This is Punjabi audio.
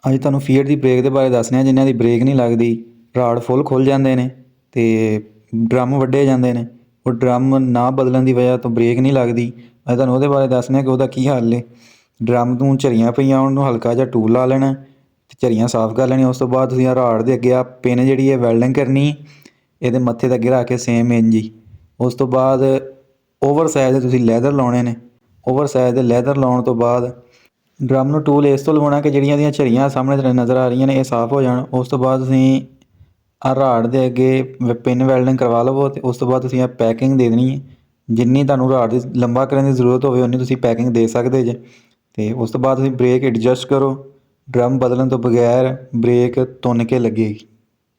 ਅੱਜ ਤੁਹਾਨੂੰ ਫੀਐਟ ਦੀ ਬ੍ਰੇਕ ਦੇ ਬਾਰੇ ਦੱਸਦੇ ਹਾਂ। ਜਿਨ੍ਹਾਂ ਦੀ ਬ੍ਰੇਕ ਨਹੀਂ ਲੱਗਦੀ, ਰਾੜ ਫੁੱਲ ਖੁੱਲ੍ਹ ਜਾਂਦੇ ਨੇ ਅਤੇ ਡਰਮ ਵੱਢੇ ਜਾਂਦੇ ਨੇ। ਉਹ ਡਰਮ ਨਾ ਬਦਲਣ ਦੀ ਵਜ੍ਹਾ ਤੋਂ ਬ੍ਰੇਕ ਨਹੀਂ ਲੱਗਦੀ। ਅੱਜ ਤੁਹਾਨੂੰ ਉਹਦੇ ਬਾਰੇ ਦੱਸਦੇ ਹਾਂ ਕਿ ਉਹਦਾ ਕੀ ਹੱਲ ਹੈ। ਡਰਮ ਨੂੰ ਝਰੀਆਂ ਪਈਆਂ, ਉਹਨੂੰ ਹਲਕਾ ਜਿਹਾ ਟੂਲ ਲਾ ਲੈਣਾ ਅਤੇ ਝਰੀਆਂ ਸਾਫ਼ ਕਰ ਲੈਣੀਆਂ। ਉਸ ਤੋਂ ਬਾਅਦ ਤੁਸੀਂ ਰਾੜ ਦੇ ਅੱਗੇ ਪਿੰਨ ਜਿਹੜੀ ਹੈ ਵੈਲਡਿੰਗ ਕਰਨੀ, ਇਹਦੇ ਮੱਥੇ ਦੇ ਅੱਗੇ ਰੱਖ ਕੇ ਸੇਮ ਇੰਝ ਹੀ। ਉਸ ਤੋਂ ਬਾਅਦ ਓਵਰ ਸਾਈਜ਼ ਦੇ ਤੁਸੀਂ ਲੈਦਰ ਲਾਉਣੇ ਨੇ। ਓਵਰ ਸਾਈਜ਼ ਦੇ ਲੈਦਰ ਲਾਉਣ ਤੋਂ ਬਾਅਦ ਡਰਮ ਨੂੰ ਟੂਲ ਇਸ ਤੋਂ ਲਵਾਉਣਾ ਕਿ ਜਿਹੜੀਆਂ ਇਹਦੀਆਂ ਝਰੀਆਂ ਸਾਹਮਣੇ ਨਜ਼ਰ ਆ ਰਹੀਆਂ ਨੇ ਇਹ ਸਾਫ਼ ਹੋ ਜਾਣ। ਉਸ ਤੋਂ ਬਾਅਦ ਤੁਸੀਂ ਰਾੜ ਦੇ ਅੱਗੇ ਪਿੰਨ ਵੈਲਡਿੰਗ ਕਰਵਾ ਲਵੋ ਅਤੇ ਉਸ ਤੋਂ ਬਾਅਦ ਤੁਸੀਂ ਪੈਕਿੰਗ ਦੇ ਦੇਣੀ ਹੈ। ਜਿੰਨੀ ਤੁਹਾਨੂੰ ਰਾੜ ਦੀ ਲੰਬਾ ਕਰਨ ਦੀ ਜ਼ਰੂਰਤ ਹੋਵੇ ਉਨੀ ਤੁਸੀਂ ਪੈਕਿੰਗ ਦੇ ਸਕਦੇ ਜੇ। ਅਤੇ ਉਸ ਤੋਂ ਬਾਅਦ ਤੁਸੀਂ ਬ੍ਰੇਕ ਐਡਜਸਟ ਕਰੋ। ਡਰਮ ਬਦਲਣ ਤੋਂ ਬਗੈਰ ਬ੍ਰੇਕ ਤੁੰਨ ਕੇ ਲੱਗੇਗੀ।